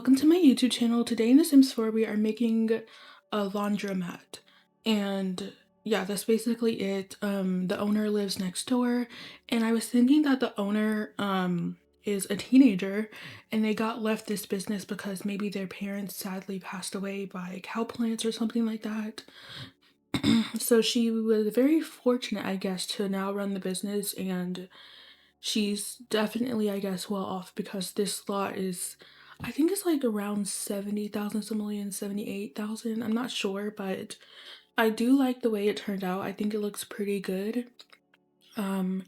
welcome to my YouTube channel. Today in The Sims 4 we are making a laundromat. And yeah, that's basically it. The owner lives next door, and I was thinking that the owner is a teenager and they got left this business because maybe their parents sadly passed away by cow plants or something like that. So she was very fortunate, I guess, to now run the business, and she's definitely, I guess, well off because this lot is, I think it's like around 70,000 simoleons, 78,000. I'm not sure, but I do like the way it turned out. I think it looks pretty good. Um,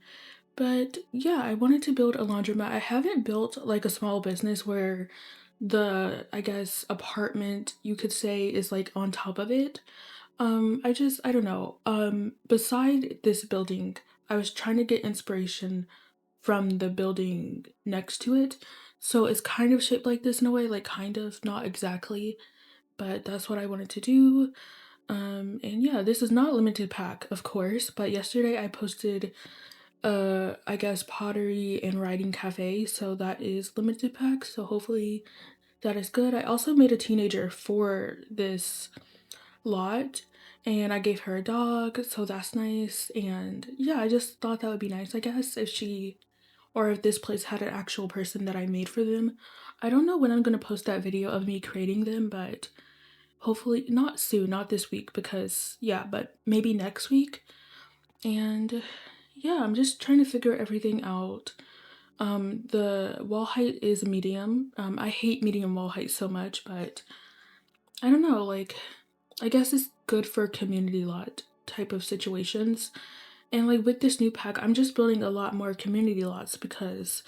but yeah, I wanted to build a laundromat. I haven't built like a small business where the, I guess, apartment you could say is like on top of it. I don't know. Beside this building, I was trying to get inspiration from the building next to it. So it's kind of shaped like this in a way, like kind of, not exactly, but that's what I wanted to do. And yeah, this is not limited pack, of course, but yesterday I posted I guess pottery and writing cafe, so that is limited pack, so hopefully that is good. I also made a teenager for this lot, and I gave her a dog, so that's nice. And yeah, I just thought that would be nice, I guess, if she or if this place had an actual person that I made for them. I don't know when I'm gonna post that video of me creating them, but hopefully not soon, not this week, because yeah, but maybe next week. And yeah, I'm just trying to figure everything out. The wall height is medium. I hate medium wall height so much, but I don't know, like, I guess it's good for community lot type of situations. And like with this new pack, I'm just building a lot more community lots because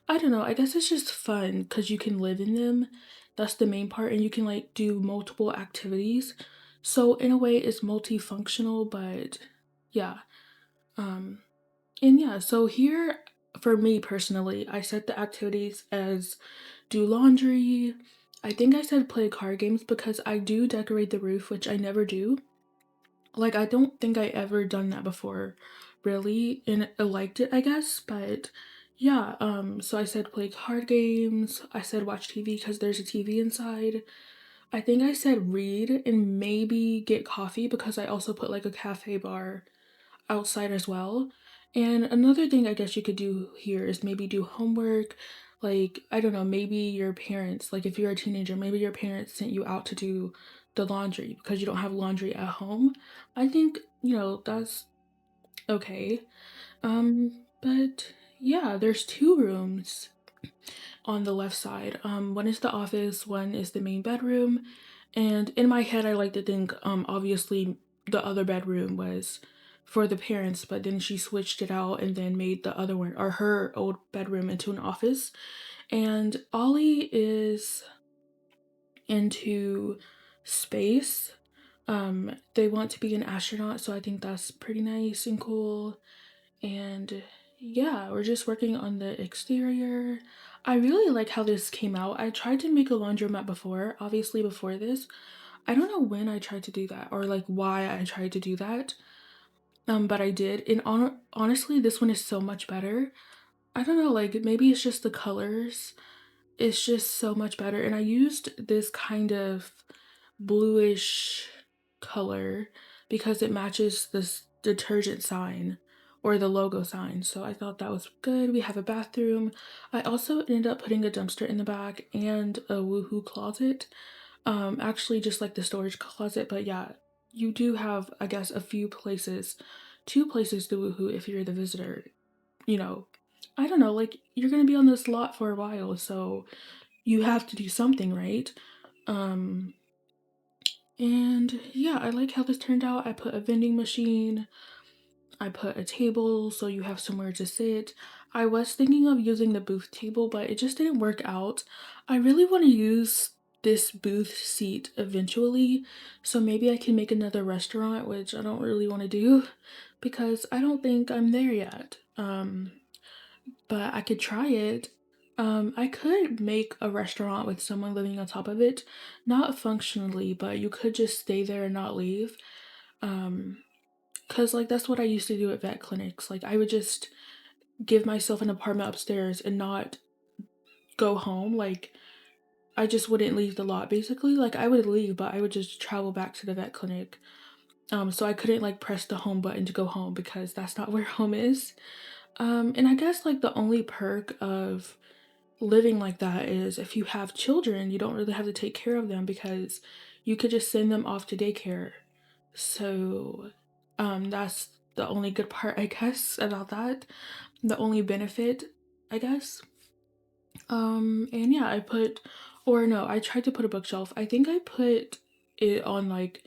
I don't know, I guess it's just fun because you can live in them. That's the main part, and you can like do multiple activities. So in a way it's multifunctional, but yeah. Um and yeah, so here for me personally, I set the activities as do laundry. I think I said play card games because I do decorate the roof, which I never do. Like, I don't think I ever done that before, really, and I liked it, I guess, but yeah, so I said play card games, I said watch TV because there's a TV inside. I think I said read and maybe get coffee because I also put like a cafe bar outside as well. And another thing I guess you could do here is maybe do homework. Like, I don't know, maybe your parents, like if you're a teenager, maybe your parents sent you out to do the laundry because you don't have laundry at home. I think, that's okay. But yeah, there's two rooms on the left side. One is the office, one is the main bedroom. And in my head, I like to think, obviously, the other bedroom was for the parents, but then she switched it out and then made the other one, or her old bedroom, into an office. And Ollie is into space. They want to be an astronaut, so I think that's pretty nice and cool. And yeah, we're just working on the exterior. I really like how this came out. I tried to make a laundromat before, obviously before this. I don't know when I tried to do that or like why I tried to do that. But I did. And honestly, this one is so much better. I don't know, like maybe it's just the colors. It's just so much better. And I used this kind of bluish color because it matches this detergent sign or the logo sign. So I thought that was good. We have a bathroom. I also ended up putting a dumpster in the back and a woohoo closet. Actually just like the storage closet, but yeah, you do have, I guess, a few places, two places to woohoo if you're the visitor. You know, I don't know, like you're gonna be on this lot for a while, so you have to do something, right? Um, and yeah, I like how this turned out. I put a vending machine, I put a table so you have somewhere to sit. I was thinking of using the booth table, but it just didn't work out. I really want to use this booth seat eventually, so maybe I can make another restaurant, which I don't really want to do because I don't think I'm there yet. But I could try it. I could make a restaurant with someone living on top of it, not functionally, but you could just stay there and not leave. Um, Cause like that's what I used to do at vet clinics. Like I would just give myself an apartment upstairs and not go home. Like I just wouldn't leave the lot basically. Like I would leave, but I would just travel back to the vet clinic. So I couldn't like press the home button to go home because that's not where home is. And I guess like the only perk of living like that is if you have children, you don't really have to take care of them because you could just send them off to daycare. So that's the only good part I guess about that. The only benefit, I guess. And yeah, I put or no, I tried to put a bookshelf. I think I put it on like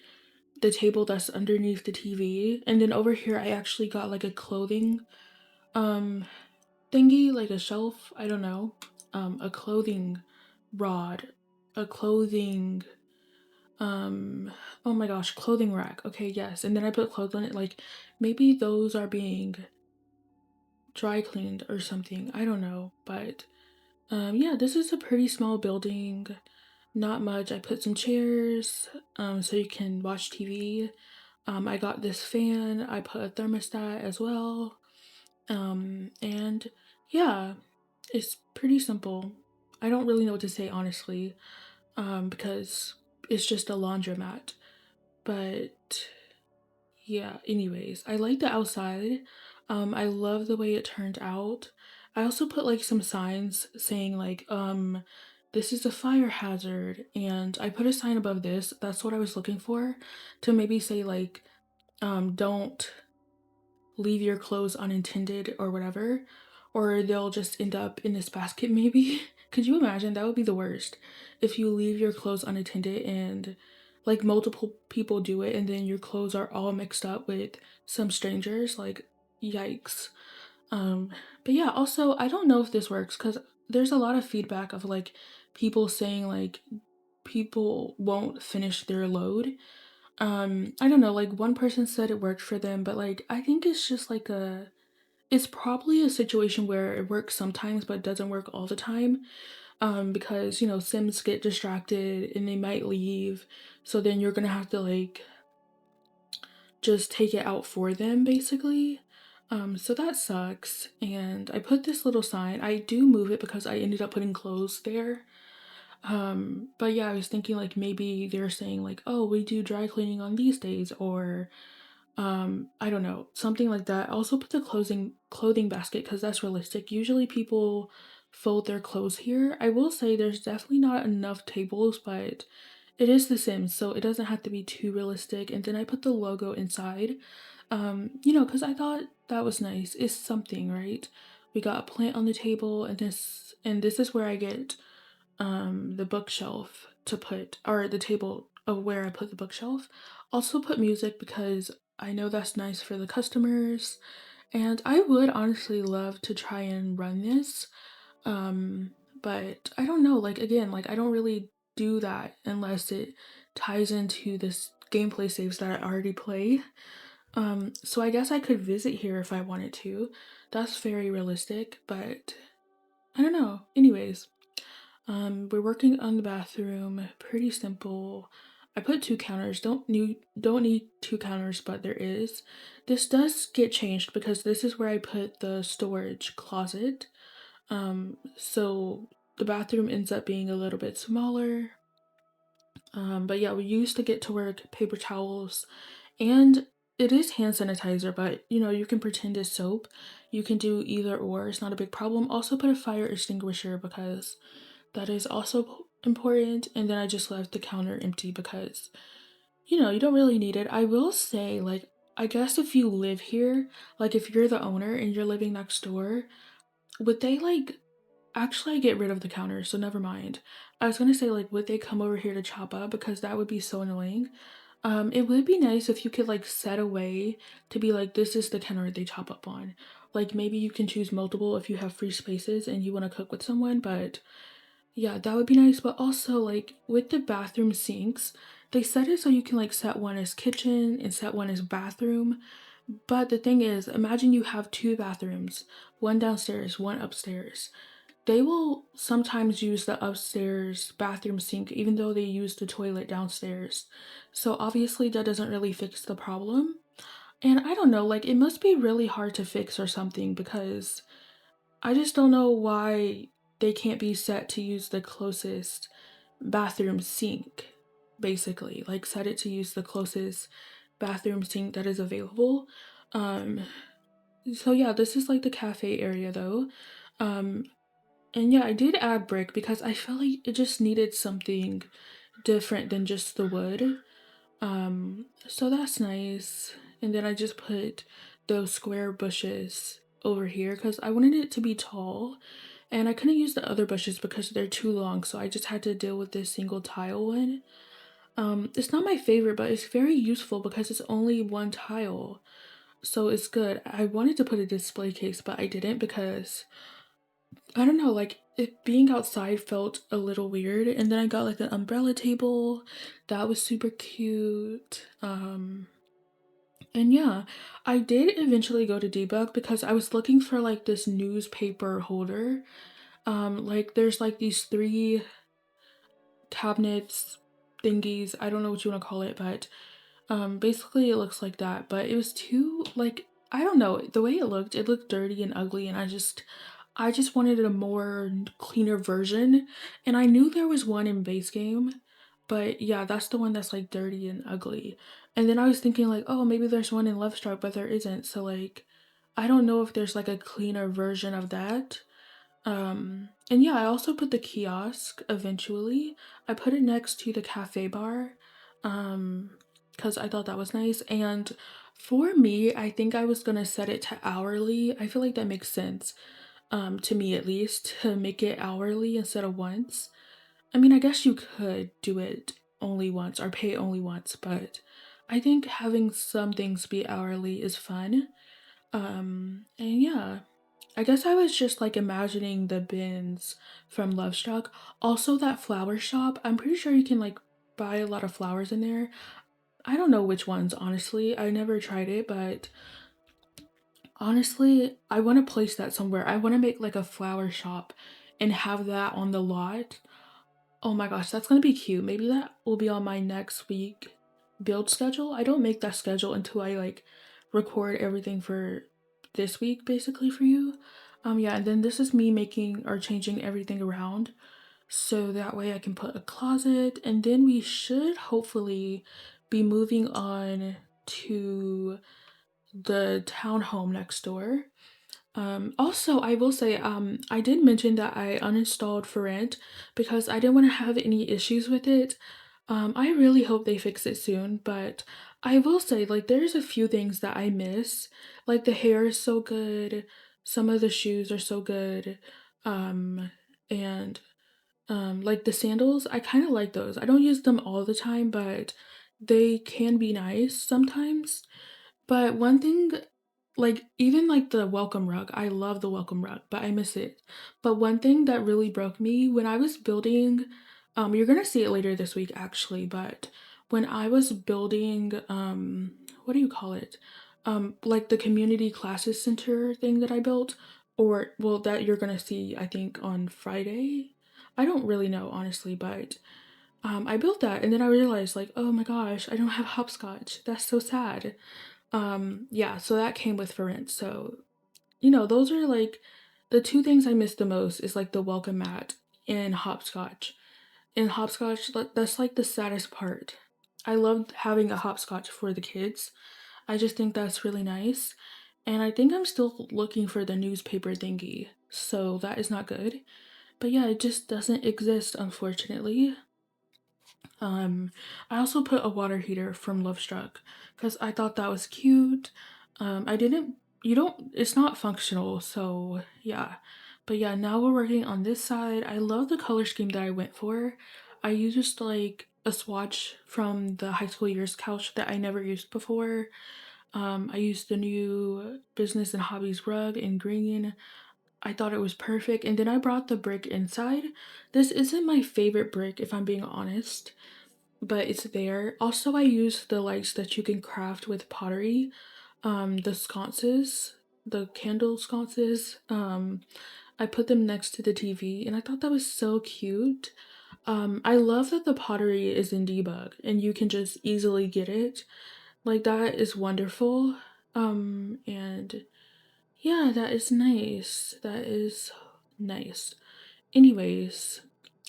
the table that's underneath the TV. And then over here I actually got like a clothing um thingy, like a shelf, I don't know. A clothing rod, a clothing oh my gosh, clothing rack. Okay, yes. And then I put clothes on it like maybe those are being dry cleaned or something. I don't know, but yeah, this is a pretty small building. Not much. I put some chairs so you can watch TV. I got this fan. I put a thermostat as well. And yeah, it's pretty simple. I don't really know what to say honestly, because it's just a laundromat. But yeah, anyways, I like the outside. I love the way it turned out. I also put like some signs saying like this is a fire hazard, and I put a sign above this. That's what I was looking for, to maybe say like don't leave your clothes unattended or whatever, or they'll just end up in this basket maybe. Could you imagine? That would be the worst. If you leave your clothes unattended and like multiple people do it and then your clothes are all mixed up with some strangers, like yikes. Um but yeah, also I don't know if this works cuz there's a lot of feedback of like people saying like people won't finish their load. I don't know, like one person said it worked for them, but like I think it's just like it's probably a situation where it works sometimes but doesn't work all the time. Because you know, Sims get distracted and they might leave. So then you're gonna have to like just take it out for them basically. So that sucks. And I put this little sign. I do move it because I ended up putting clothes there. But yeah, I was thinking like maybe they're saying like, oh, we do dry cleaning on these days, or I don't know, something like that. I also put the clothing basket because that's realistic. Usually people fold their clothes here. I will say there's definitely not enough tables, but it is The Sims, so it doesn't have to be too realistic. And then I put the logo inside. You know, because I thought that was nice. It's something, right? We got a plant on the table, and this is where I get the bookshelf to put, or the table of where I put the bookshelf. Also put music because I know that's nice for the customers, and I would honestly love to try and run this. um but I don't know, like again, like I don't really do that unless it ties into this gameplay saves that I already play. So I guess I could visit here if I wanted to. That's very realistic, but I don't know. Anyways, we're working on the bathroom. Pretty simple. I put two counters. Don't need two counters, but there is. This does get changed because this is where I put the storage closet. So the bathroom ends up being a little bit smaller. But yeah, we used to get to work paper towels, and it is hand sanitizer, but you know, you can pretend it's soap. You can do either or, it's not a big problem. Also put a fire extinguisher because that is also important. And then I just left the counter empty because, you know, you don't really need it. I will say, like, I guess if you live here, like if you're the owner and you're living next door, would they like actually get rid of the counter? So never mind. I was gonna say, like, would they come over here to chop up because that would be so annoying. It would be nice if you could like set a way to be like, this is the counter they chop up on. Like maybe you can choose multiple if you have free spaces and you want to cook with someone, but yeah, that would be nice. But also, like, with the bathroom sinks, they set it so you can, like, set one as kitchen and set one as bathroom. But the thing is, imagine you have two bathrooms, one downstairs, one upstairs. They will sometimes use the upstairs bathroom sink, even though they use the toilet downstairs. So obviously, that doesn't really fix the problem. And I don't know, like, it must be really hard to fix or something because I just don't know why they can't be set to use the closest. bathroom sink, basically, like set it to use the closest bathroom sink that is available. Um, so yeah, this is like the cafe area though. Um, and yeah, I did add brick because I felt like it just needed something different than just the wood. So that's nice. And then I just put those square bushes over here because I wanted it to be tall and I couldn't use the other bushes because they're too long, so I just had to deal with this single tile one. It's not my favorite, but it's very useful because it's only one tile, so it's good. I wanted to put a display case, but I didn't because I don't know, like it being outside felt a little weird. And then I got like an umbrella table that was super cute. And yeah, I did eventually go to debug because I was looking for like this newspaper holder. Like there's like these three cabinets thingies. I don't know what you want to call it, but basically it looks like that. But it was too like I don't know, the way it looked dirty and ugly, and I just wanted a more cleaner version. And I knew there was one in base game, but yeah, that's the one that's like dirty and ugly. And then I was thinking like, oh, maybe there's one in Love Struck, but there isn't. So like I don't know if there's like a cleaner version of that. And yeah, I also put the kiosk eventually. I put it next to the cafe bar, um, because I thought that was nice. And for me, I think I was gonna set it to hourly. I feel like that makes sense, to me at least, to make it hourly instead of once. I mean, I guess you could do it only once or pay only once, but I think having some things be hourly is fun. And yeah, I guess I was just like imagining the bins from Lovestruck. Also, that flower shop, I'm pretty sure you can like buy a lot of flowers in there. I don't know which ones, honestly. I never tried it, but honestly, I want to place that somewhere. I want to make like a flower shop and have that on the lot. Oh my gosh, that's gonna be cute. Maybe that will be on my next week build schedule. I don't make that schedule until I like record everything for this week basically for you. Yeah, and then this is me making or changing everything around so that way I can put a closet, and then we should hopefully be moving on to the townhome next door. Also, I will say, I did mention that I uninstalled for rent because I didn't want to have any issues with it. I really hope they fix it soon, but I will say, like, there's a few things that I miss. Like, the hair is so good, some of the shoes are so good, um, and, like, the sandals, I kind of like those. I don't use them all the time, but they can be nice sometimes. But one thing, like, even like the welcome rug, I love the welcome rug, but I miss it. But one thing that really broke me when I was building, you're gonna see it later this week actually, but when I was building, what do you call it? Like the community classes center thing that I built, or well, that you're gonna see, I think, on Friday. I don't really know, honestly, but I built that and then I realized, like, oh my gosh, I don't have hopscotch. That's so sad. Yeah, so that came with for rent. So, those are like the two things I miss the most is like the welcome mat and hopscotch. And hopscotch, that's like the saddest part. I loved having a hopscotch for the kids. I just think that's really nice. And I think I'm still looking for the newspaper thingy. So that is not good. But yeah, it just doesn't exist, unfortunately. Um, I also put a water heater from Lovestruck because I thought that was cute. I didn't, you don't, it's not functional, so yeah. But yeah, now we're working on this side. I love the color scheme that I went for. I used like a swatch from the high school years couch that I never used before. I used the new business and hobbies rug in green. I thought it was perfect. And then I brought the brick inside. This isn't my favorite brick, if I'm being honest, but it's there. Also, I use the lights that you can craft with pottery. The sconces, the candle sconces. I put them next to the TV and I thought that was so cute. I love that the pottery is in debug and you can just easily get it. Like that is wonderful. And yeah, that is nice. That is nice. Anyways,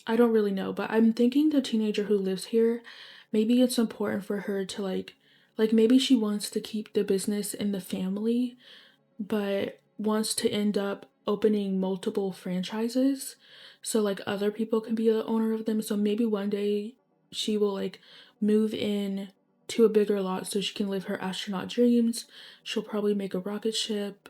I don't really know, but I'm thinking the teenager who lives here, maybe it's important for her to like maybe she wants to keep the business in the family, but wants to end up opening multiple franchises so like other people can be the owner of them. So maybe one day she will like move in to a bigger lot so she can live her astronaut dreams. She'll probably make a rocket ship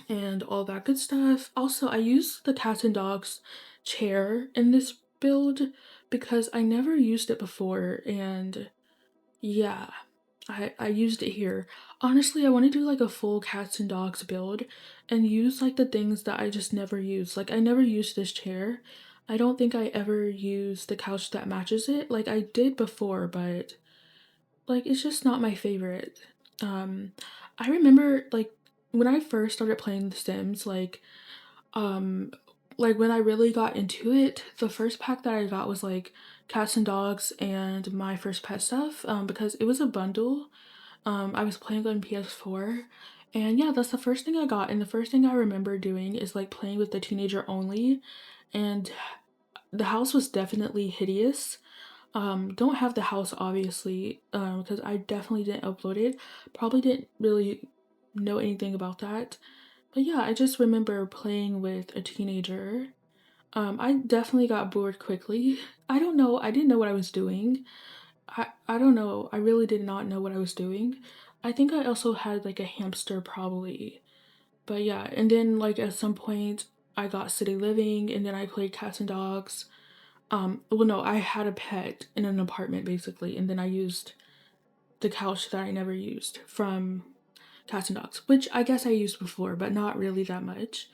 and all that good stuff. Also, I use the cats and dogs chair in this build because I never used it before, and yeah, I used it here. Honestly, I want to do like a full cats and dogs build and use like the things that I just never use. Like I never used this chair. I don't think I ever used the couch that matches it. Like I did before, but like it's just not my favorite. Um I remember like when I first started playing The Sims, um like when I really got into it, the first pack that I got was like cats and dogs and my first pet stuff because it was a bundle. I was playing on PS4 and yeah, that's the first thing I got, and the first thing I remember doing is like playing with the teenager only, and the house was definitely hideous. Don't have the house obviously, because I definitely didn't upload it. Probably didn't really know anything about that. But yeah, I just remember playing with a teenager. I definitely got bored quickly. I don't know, I didn't know what I was doing. I don't know. I really did not know what I was doing. I think I also had like a hamster probably. But yeah, and then like at some point I got city living and then I played cats and dogs. Well no, I had a pet in an apartment basically, and then I used the couch that I never used from cats and dogs, which I guess I used before, but not really that much.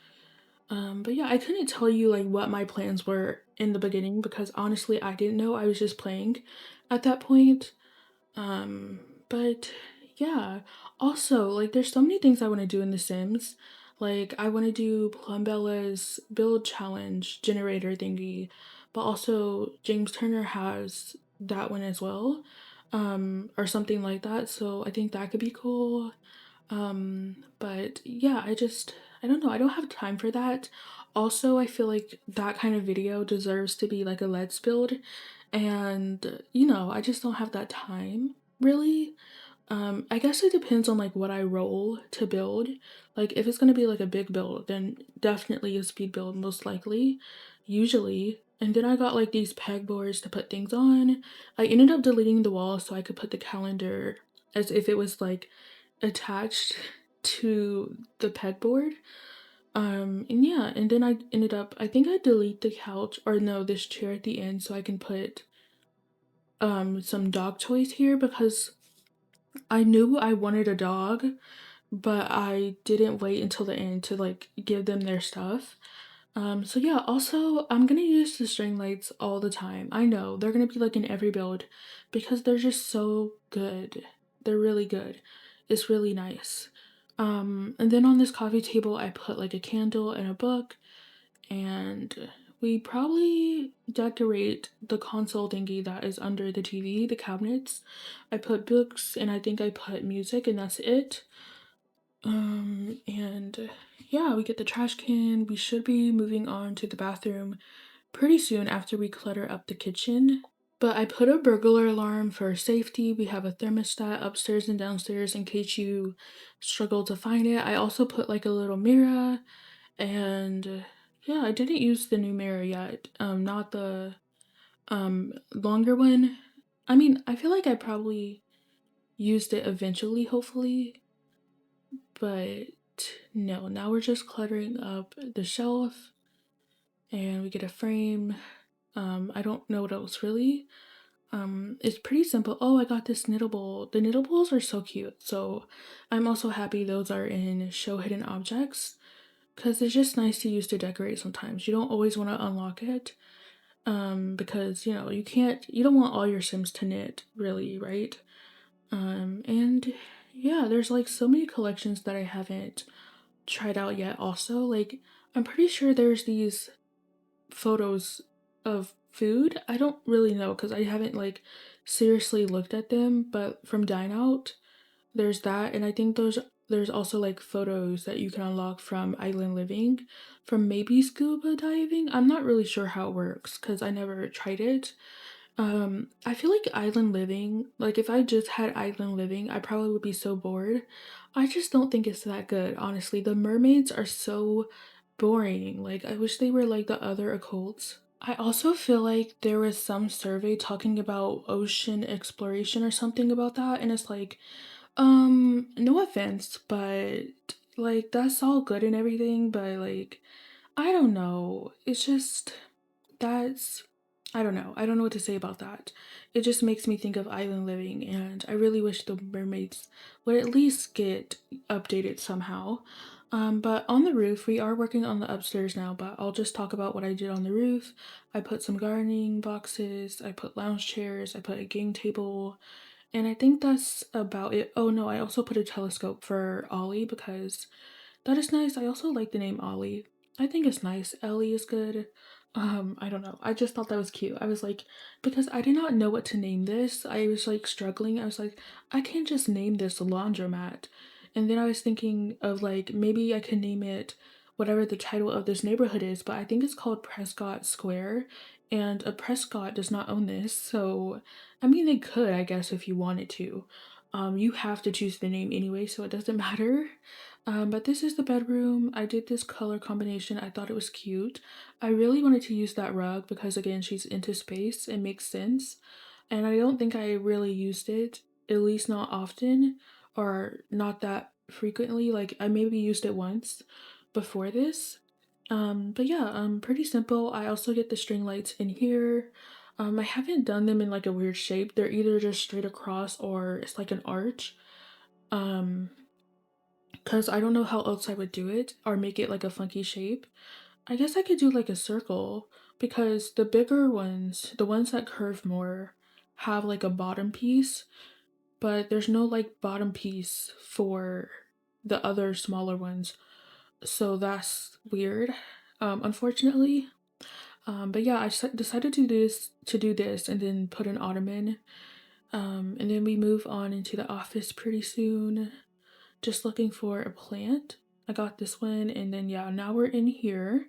But yeah, I couldn't tell you like what my plans were in the beginning because honestly I didn't know. I was just playing at that point. Um, but yeah. Also, like there's so many things I want to do in The Sims. Like I want to do Plumbella's build challenge generator thingy, but also James Turner has that one as well. Or something like that. So I think that could be cool. But yeah, I don't know, I don't have time for that. Also, I feel like that kind of video deserves to be like a let's build, and you know, I just don't have that time really. I guess it depends on like what I roll to build. Like if it's gonna be like a big build, then definitely a speed build most likely, usually. And then I got like these pegboards to put things on. I ended up deleting the wall so I could put the calendar as if it was like attached to the pegboard. And yeah, and then I ended up, I think I delete the couch or no, this chair at the end so I can put some dog toys here because I knew I wanted a dog, but I didn't wait until the end to like give them their stuff. So yeah, also I'm gonna use the string lights all the time. I know they're gonna be like in every build because they're just so good. They're really good. It's really nice. And then on this coffee table I put like a candle and a book, and we probably decorate the console thingy that is under the TV, the cabinets. I put books and I think I put music and that's it. And yeah, we get the trash can. We should be moving on to the bathroom pretty soon after we clutter up the kitchen. But I put a burglar alarm for safety. We have a thermostat upstairs and downstairs in case you struggle to find it. I also put like a little mirror, and yeah, I didn't use the new mirror yet. Not the longer one. I mean, I feel like I probably used it eventually, hopefully, but no, now we're just cluttering up the shelf and we get a frame. I don't know what else really. It's pretty simple. Oh, I got this knittable. The knittables are so cute. So I'm also happy those are in show hidden objects because it's just nice to use to decorate sometimes. You don't always want to unlock it. Because you know, you don't want all your Sims to knit, really, right? And yeah, there's like so many collections that I haven't tried out yet also. Like I'm pretty sure there's these photos of food. I don't really know because I haven't like seriously looked at them, but from Dine Out, there's that, and I think those there's also like photos that you can unlock from island living, from maybe scuba diving. I'm not really sure how it works because I never tried it. I feel like island living, like if I just had island living, I probably would be so bored. I just don't think it's that good, honestly. The mermaids are so boring. Like I wish they were like the other occults. I also feel like there was some survey talking about ocean exploration or something about that, and it's like, no offense, but like that's all good and everything, but like I don't know. It's just that's I don't know. I don't know what to say about that. It just makes me think of island living, and I really wish the mermaids would at least get updated somehow. But on the roof, we are working on the upstairs now, but I'll just talk about what I did on the roof. I put some gardening boxes, I put lounge chairs, I put a game table, and I think that's about it. Oh no, I also put a telescope for Ollie because that is nice. I also like the name Ollie. I think it's nice. Ellie is good. I don't know. I just thought that was cute. I was like, because I did not know what to name this. I was like struggling. I was like, I can't just name this laundromat. And then I was thinking of like maybe I could name it whatever the title of this neighborhood is, but I think it's called Prescott Square. And a Prescott does not own this, so I mean they could, I guess, if you wanted to. You have to choose the name anyway, so it doesn't matter. But this is the bedroom. I did this color combination. I thought it was cute. I really wanted to use that rug because, again, she's into space. It makes sense. And I don't think I really used it, at least not often or not that frequently. Like, I maybe used it once before this. But yeah, pretty simple. I also get the string lights in here. I haven't done them in like a weird shape. They're either just straight across or it's like an arch. Um, because I don't know how else I would do it or make it like a funky shape. I guess I could do like a circle because the bigger ones, the ones that curve more, have like a bottom piece, but there's no like bottom piece for the other smaller ones. So that's weird, unfortunately. But yeah, decided to do this and then put an ottoman. And then we move on into the office pretty soon. Just looking for a plant. I got this one, and then yeah, now we're in here.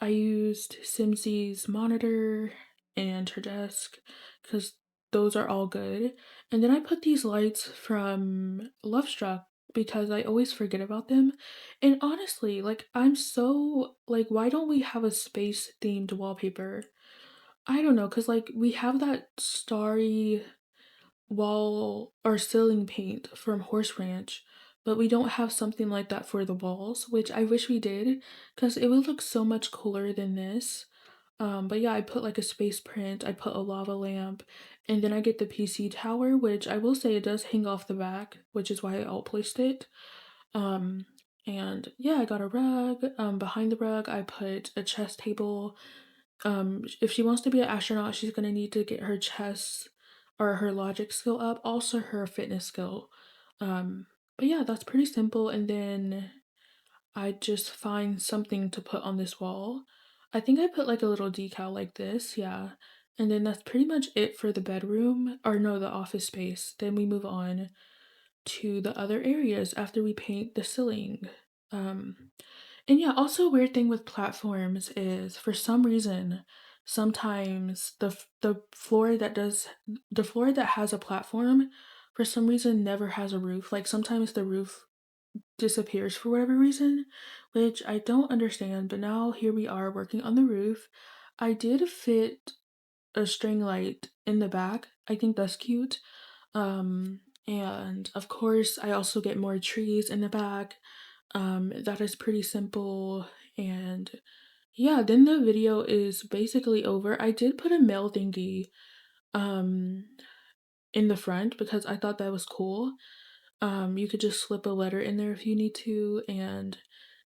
I used Simsy's monitor and her desk because those are all good. And then I put these lights from Lovestruck because I always forget about them. And honestly, like I'm so like why don't we have a space themed wallpaper? I don't know, cuz like we have that starry wall or ceiling paint from Horse Ranch, but we don't have something like that for the walls, which I wish we did because it would look so much cooler than this. But yeah, I put like a space print, I put a lava lamp, and then I get the PC tower, which I will say it does hang off the back, which is why I alt placed it. Um, and yeah, I got a rug. Behind the rug, I put a chess table. If she wants to be an astronaut, she's gonna need to get her chess or her logic skill up, also her fitness skill. Um, but yeah, that's pretty simple. And then I just find something to put on this wall. I think I put like a little decal like this, yeah. And then that's pretty much it for the bedroom, or no, the office space. Then we move on to the other areas after we paint the ceiling. Um, and yeah, also a weird thing with platforms is for some reason, sometimes the floor that has a platform for some reason never has a roof. Like sometimes the roof disappears for whatever reason, which I don't understand, but now here we are working on the roof. I did fit a string light in the back. I think that's cute. And of course, I also get more trees in the back. That is pretty simple. And yeah, then the video is basically over. I did put a mail thingy um in the front because I thought that was cool. You could just slip a letter in there if you need to, and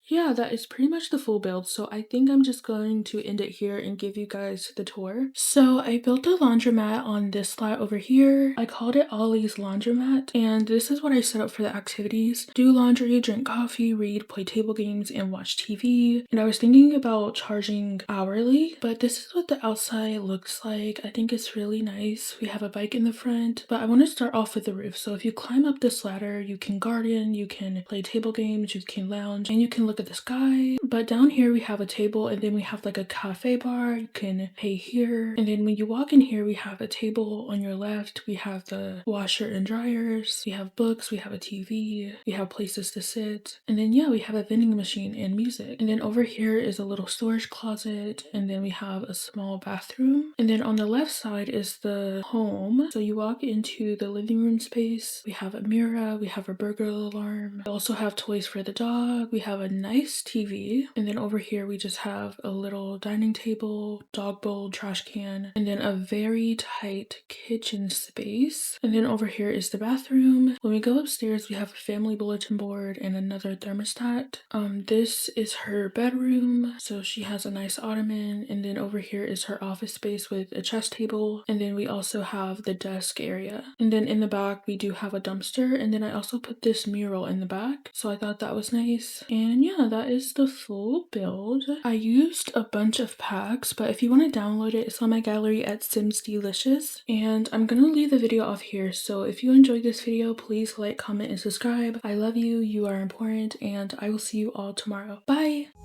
Yeah, that is pretty much the full build. So I think I'm just going to end it here and give you guys the tour. So I built a laundromat on this slot over here. I called it Ollie's Laundromat, and this is what I set up for the activities. Do laundry, drink coffee, read, play table games, and watch TV. And I was thinking about charging hourly, but this is what the outside looks like. I think it's really nice. We have a bike in the front, but I want to start off with the roof. So if you climb up this ladder, you can garden, you can play table games, you can lounge, and you can look at the sky. But down here we have a table, and then we have like a cafe bar. You can pay here, and then when you walk in here, we have a table on your left. We have the washer and dryers. We have books. We have a TV. We have places to sit, and then yeah, we have a vending machine and music. And then over here is a little storage closet, and then we have a small bathroom. And then on the left side is the home. So you walk into the living room space. We have a mirror. We have a burglar alarm. We also have toys for the dog. We have a nice TV. And then over here we just have a little dining table, dog bowl, trash can, and then a very tight kitchen space. And then over here is the bathroom. When we go upstairs, we have a family bulletin board and another thermostat. This is her bedroom. So she has a nice ottoman. And then over here is her office space with a chess table. And then we also have the desk area. And then in the back, we do have a dumpster. And then I also put this mural in the back. So I thought that was nice. And yeah, that is the full build. I used a bunch of packs, but if you want to download it, it's on my gallery at simsdeelicious. And I'm gonna leave the video off here. So if you enjoyed this video, please like, comment, and subscribe. I love you. You are important. And I will see you all tomorrow. Bye!